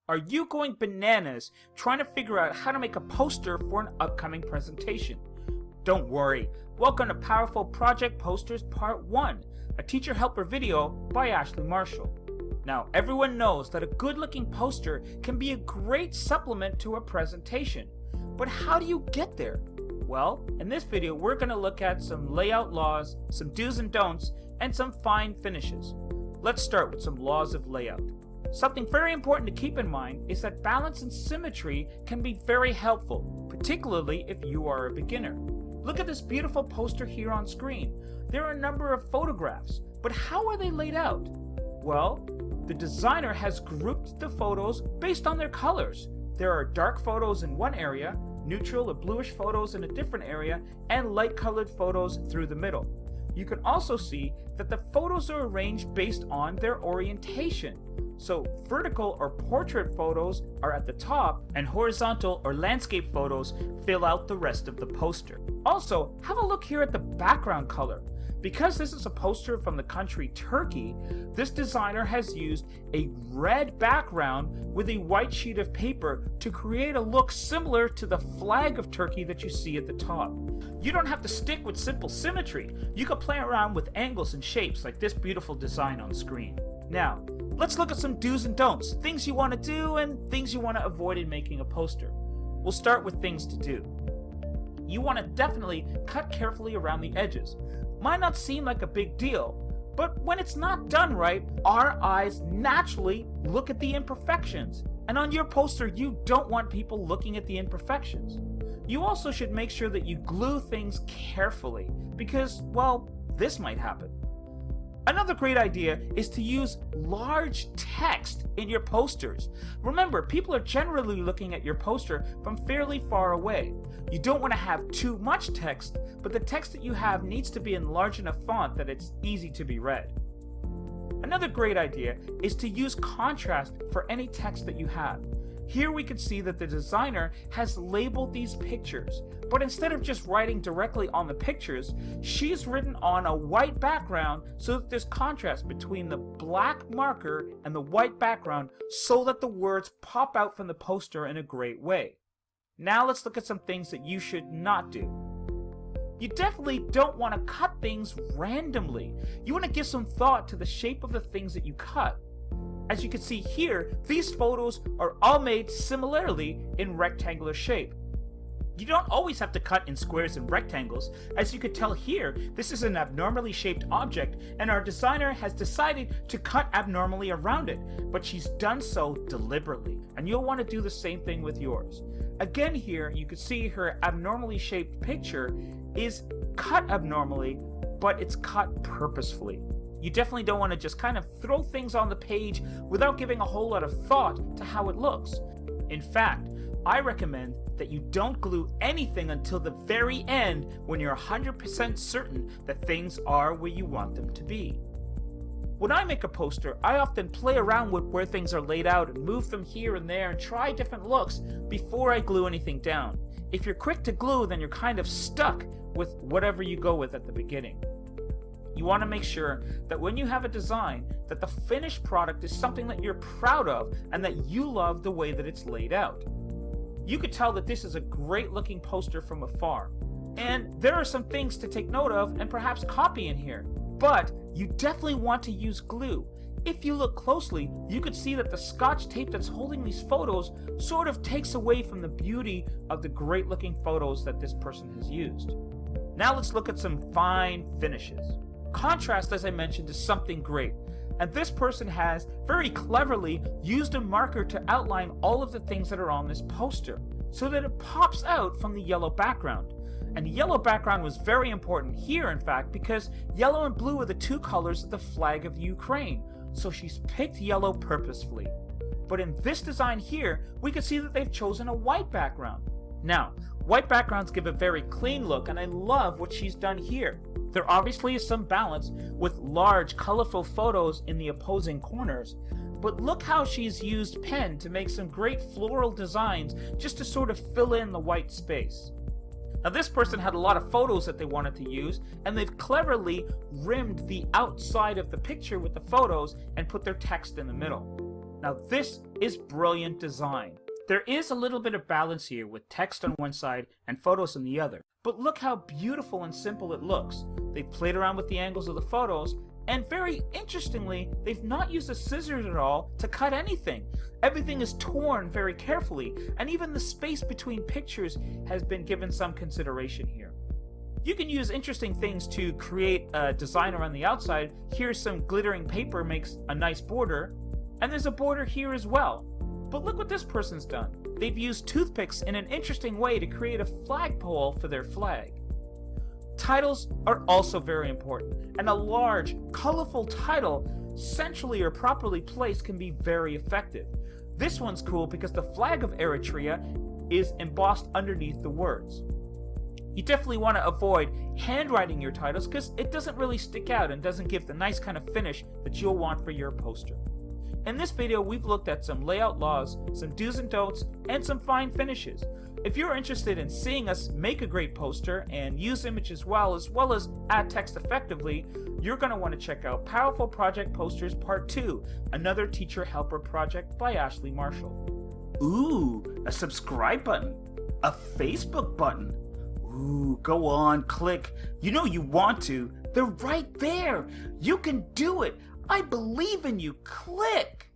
Are you going bananas trying to figure out how to make a poster for an upcoming presentation? Don't worry, welcome to Powerful Project Posters Part 1, a teacher helper video by Ashley Marshall. Now, everyone knows that a good-looking poster can be a great supplement to a presentation, but how do you get there? Well, in this video, we're going to look at some layout laws, some do's and don'ts, and some fine finishes. Let's start with some laws of layout. Something very important to keep in mind is that balance and symmetry can be very helpful, particularly if you are a beginner. Look at this beautiful poster here on screen. There are a number of photographs, but how are they laid out? Well, the designer has grouped the photos based on their colors. There are dark photos in one area, neutral or bluish photos in a different area, and light-colored photos through the middle. You can also see that the photos are arranged based on their orientation. So vertical or portrait photos are at the top, and horizontal or landscape photos fill out the rest of the poster. Also, have a look here at the background color. Because this is a poster from the country Turkey, this designer has used a red background with a white sheet of paper to create a look similar to the flag of Turkey that you see at the top. You don't have to stick with simple symmetry. You can play around with angles and shapes like this beautiful design on screen. Now, let's look at some do's and don'ts, things you want to do and things you want to avoid in making a poster. We'll start with things to do. You want to definitely cut carefully around the edges. Might not seem like a big deal, but when it's not done right, our eyes naturally look at the imperfections. And on your poster, you don't want people looking at the imperfections. You also should make sure that you glue things carefully, because, well, this might happen. Another great idea is to use large text in your posters. Remember, people are generally looking at your poster from fairly far away. You don't want to have too much text, but the text that you have needs to be in large enough font that it's easy to be read. Another great idea is to use contrast for any text that you have. Here we can see that the designer has labeled these pictures, but instead of just writing directly on the pictures, she's written on a white background so that there's contrast between the black marker and the white background so that the words pop out from the poster in a great way. Now let's look at some things that you should not do. You definitely don't want to cut things randomly. You want to give some thought to the shape of the things that you cut. As you can see here, these photos are all made similarly in rectangular shape. You don't always have to cut in squares and rectangles. As you can tell here, this is an abnormally shaped object, and our designer has decided to cut abnormally around it, but she's done so deliberately, and you'll want to do the same thing with yours. Again here, you can see her abnormally shaped picture is cut abnormally, but it's cut purposefully. You definitely don't want to just kind of throw things on the page without giving a whole lot of thought to how it looks. In fact, I recommend that you don't glue anything until the very end when you're 100% certain that things are where you want them to be. When I make a poster, I often play around with where things are laid out and move them here and there and try different looks before I glue anything down. If you're quick to glue, then you're kind of stuck with whatever you go with at the beginning. You want to make sure that when you have a design, that the finished product is something that you're proud of and that you love the way that it's laid out. You could tell that this is a great looking poster from afar. And there are some things to take note of and perhaps copy in here. But you definitely want to use glue. If you look closely, you could see that the scotch tape that's holding these photos sort of takes away from the beauty of the great looking photos that this person has used. Now let's look at some fine finishes. Contrast, as I mentioned, is something great, and this person has very cleverly used a marker to outline all of the things that are on this poster so that it pops out from the yellow background. And yellow background was very important here, in fact, because yellow and blue are the two colors of the flag of Ukraine, so she's picked yellow purposefully. But in this design here, we can see that they've chosen a white background. Now, white backgrounds give a very clean look, and I love what she's done here. There obviously is some balance with large, colorful photos in the opposing corners, but look how she's used pen to make some great floral designs just to sort of fill in the white space. Now this person had a lot of photos that they wanted to use, and they've cleverly rimmed the outside of the picture with the photos and put their text in the middle. Now this is brilliant design. There is a little bit of balance here with text on one side and photos on the other, but look how beautiful and simple it looks. They've played around with the angles of the photos, and very interestingly, they've not used the scissors at all to cut anything. Everything is torn very carefully, and even the space between pictures has been given some consideration here. You can use interesting things to create a design around the outside. Here's some glittering paper makes a nice border, and there's a border here as well. But look what this person's done. They've used toothpicks in an interesting way to create a flagpole for their flag. Titles are also very important, and a large, colorful title, centrally or properly placed, can be very effective. This one's cool because the flag of Eritrea is embossed underneath the words. You definitely want to avoid handwriting your titles because it doesn't really stick out and doesn't give the nice kind of finish that you'll want for your poster. In this video, we've looked at some layout laws, some do's and don'ts, and some fine finishes. If you're interested in seeing us make a great poster and use images well as add text effectively, you're going to want to check out Powerful Project Posters Part 2, another teacher helper project by Ashley Marshall. Ooh, a subscribe button, a Facebook button. Ooh, go on, click. You know you want to. They're right there. You can do it. I believe in you. Click!